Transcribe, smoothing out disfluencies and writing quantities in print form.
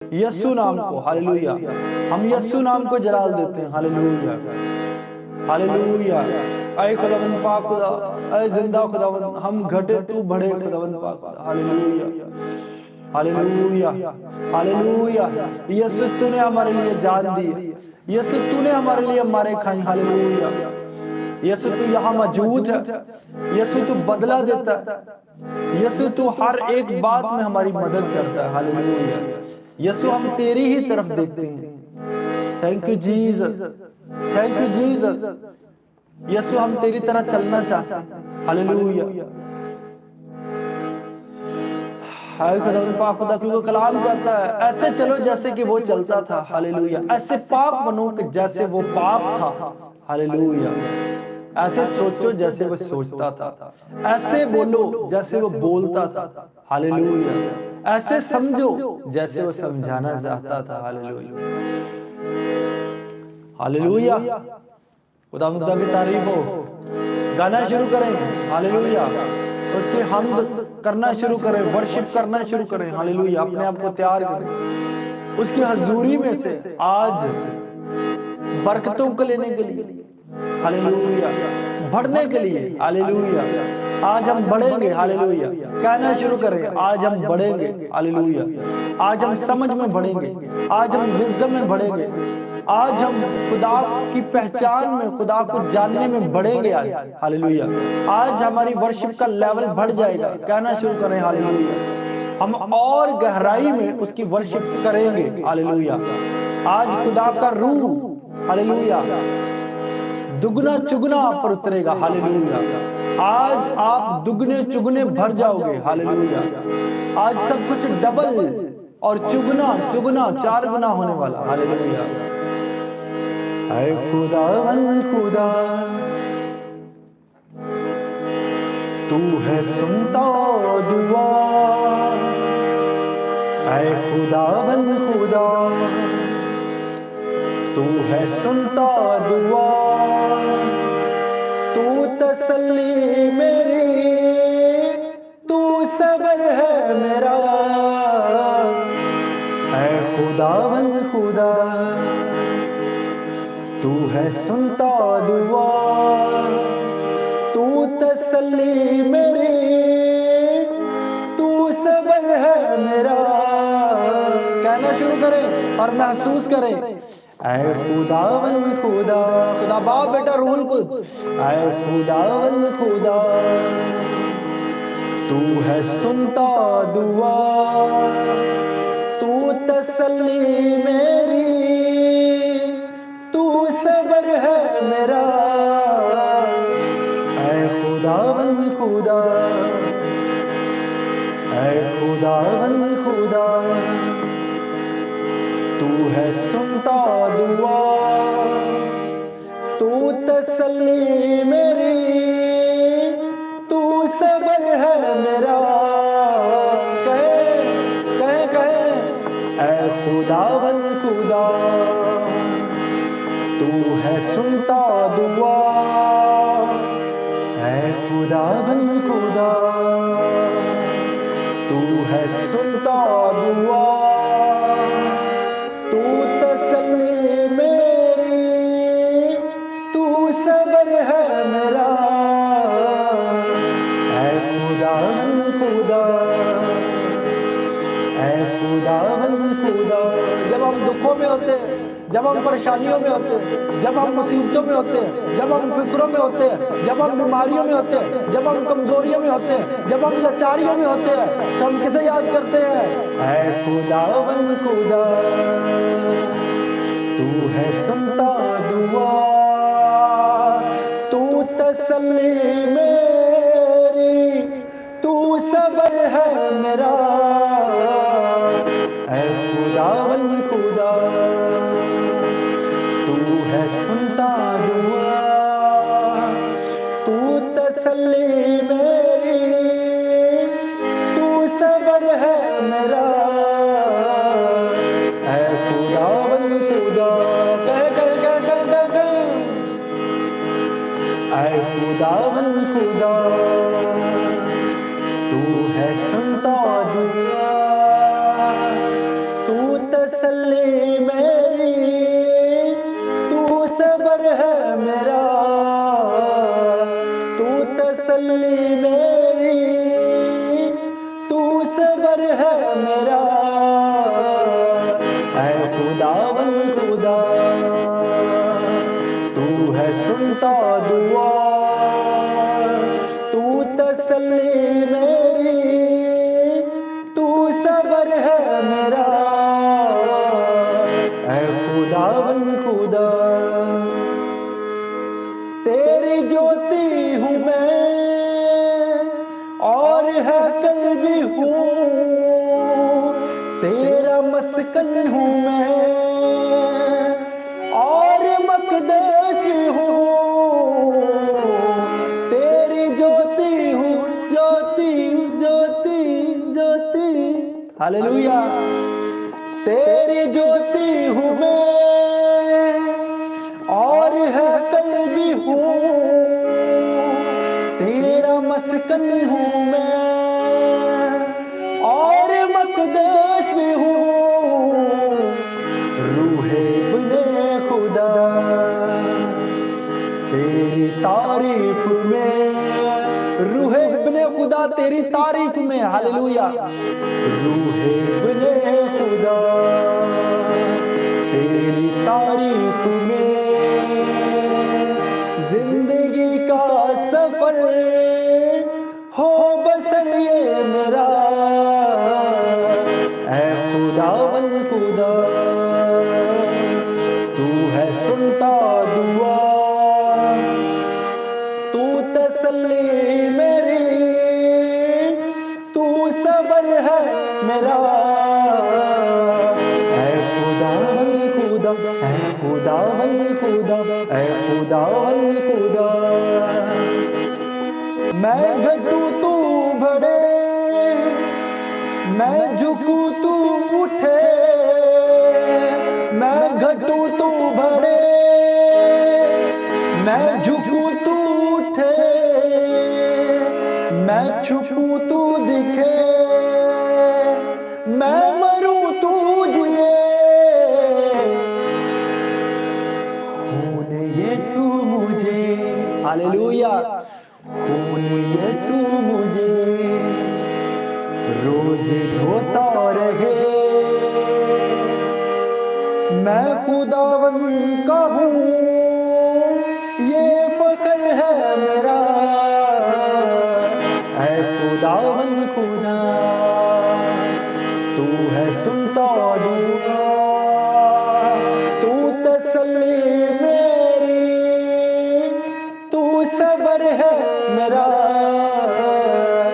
यस्सु नाम को, हालेलुया। हम यस्सु नाम को जलाल देते हैं, हालेलुया हालेलुया। ऐ खुदावंद पाक खुदा, ऐ जिंदा खुदावंद, हम घटे तू बढ़े खुदावंद पाक खुदा, हालेलुया हालेलुया हालेलुया। यीशु तूने हमारे लिए जान दी, यीशु तूने हमारे लिए मारे खाई, हालेलुया। यीशु तू यहाँ मौजूद है, यीशु तू बदला देता है, यीशु तू हर एक बात में हमारी मदद करता है, हालेलुया। यीशु हम तेरी ही तरफ देखते हैं। Thank you Jesus, thank you Jesus. यीशु हम तेरी तरह चलना चाहते हैं, हालेलुया। हाय खुदावंद पाक खुदा, क्योंकि कलाम कहता है ऐसे चलो जैसे कि वो चलता था, हालेलुया। ऐसे पाक बनो कि जैसे वो पाक था, हालेलुया। ऐसे सोचो जैसे वो सोचता था, ऐसे बोलो जैसे वो बोलता था, हालेलुया। ऐसे समझो जैसे वो समझाना चाहता था, हालेलुया हालेलुया। खुदावंद खुदा की तारीफ हो। गाना शुरू करें, हालेलुया। उसके हमद करना शुरू करें, वर्शिप करना शुरू करें, हालेलुया। अपने आप को तैयार करें उसकी हजूरी में से आज बरकतों को लेने के लिए, हालेलुया। बढ़ने के लिए, हालेलुया। आज हम बढ़ेंगे, हालेलुया। कहना शुरू करें, आज हम बढ़ेंगे, हालेलुया। आज हम समझ में बढ़ेंगे, आज हम विजडम में बढ़ेंगे, आज हम खुदा की पहचान में, खुदा को जानने में बढ़ेंगे आज, हालेलुया। आज हमारी वर्शिप का लेवल बढ़ जाएगा। कहना शुरू करें, हालेलुया। हम और गहराई में उसकी वर्शिप करेंगे, हालेलुया। आज खुदा का रूह, हालेलुया, दुगना चुगना आप पर उतरेगा, हालेलुया। आज आप दुगने चुगने भर जाओगे, हालेलुया। आज सब कुछ डबल और चुगना चुगना 4 गुना होने वाला, हालेलुया। ऐ खुदावंद खुदा, तू है सुनता दुआ। ऐ खुदावंद खुदा, तू है सुनता दुआ। तू तसल्ली मेरी, तू सबर है मेरा। ऐ खुदावंद खुदा, तू है सुनता दुआ। तू तसल्ली मेरी, तू सबर है मेरा। कहना शुरू करें और महसूस करें, ऐ खुदावंद खुदा, खुदा बाप बेटा रूहुल कुद्स। ऐ खुदावंद खुदा, तू है सुनता दुआ। तू तसल्ली मेरी, तू सबर है मेरा। ऐ खुदावंद खुदा, ऐ खुदावंद खुदा, तू है सुनता दुआ। तू तसल्ली मेरी, तू सबर है मेरा। कहे कहे कहे, ऐ खुदावंद खुदा, तू है सुनता दुआ। ऐ खुदावंद खुदा, तू है सुनता दुआ। तू तसल्ली मेरी, तू सबर है मेरा। ऐ खुदावंद खुदा, ऐ खुदावंद खुदा। जब हम दुखों में होते हैं, जब हम परेशानियों में होते हैं, जब हम मुसीबतों में होते हैं, जब हम फिक्रों में होते हैं, जब हम बीमारियों में होते हैं, जब हम कमजोरियों में होते हैं, जब हम लाचारियों में होते हैं, तो हम किसे याद करते हैं? ऐ खुदावंद खुदा, तू है सुनता दुआ। तू तसल्ली मेरी, तू सबर है मेरा। ऐ खुदावंद खुदा, तू है सुनता दुआ। तू तसल्ली मेरी, तू सबर है मेरा। ऐ खुदावंद खुदा, कह कह कह कह कह कह, ऐ खुदावंद खुदा, तू है सुनता दुआ। तू तसल्ली मेरी, तू सबर है मेरा, तू तसल्ली मेरी, तू सबर है मेरा, ऐ खुदावन खुदा, तू है सुनता दुआ, तू तसल्ली मेरी, तू सबर है मेरा, ऐ खुदावन खुदा। तेरी ज्योति हूँ मैं और है कल भी हूँ, तेरा मस्कन हूँ मैं और मकदस भी हूँ, तेरी ज्योति हूँ, ज्योति ज्योति ज्योति, हालेलुया। तेरी ज्योति हूँ मैं और है कल भी हूँ, तेरा मस्कन हूँ मैं और मकदस भी हूँ, रूहे इब्ने खुदा तेरी तारीफ में, रूहे इब्ने खुदा तेरी तारीफ में, हालेलुया। रूहे इब्ने खुदा तेरी तारीफ में, जिंदगी का सफर हो बसर ये मेरा, ऐ खुदावन खुदा, तू है सुनता दुआ, तू तसल्ली मेरी, तू सबर है मेरा, ऐ खुदावन खुदा, ऐ खुदावन खुदा, ऐ खुदावन खुदा। मैं घटूं तू बढ़े, मैं झुकूं तू उठे, मैं घटूं तू बढ़े, मैं झुकूं तू उठे, मैं छुपूं तू दिखे, मैं मरूं तू जिए, खून यीशु मुझे, हालेलुया, खून यीशु मुझे रोज धोता रहे, मैं खुदावन का हूँ, ये फख्र है मेरा, ऐ खुदावन खुदा, तू है सुनता दुआ, तू तसल्ली मेरी, तू सबर है मेरा,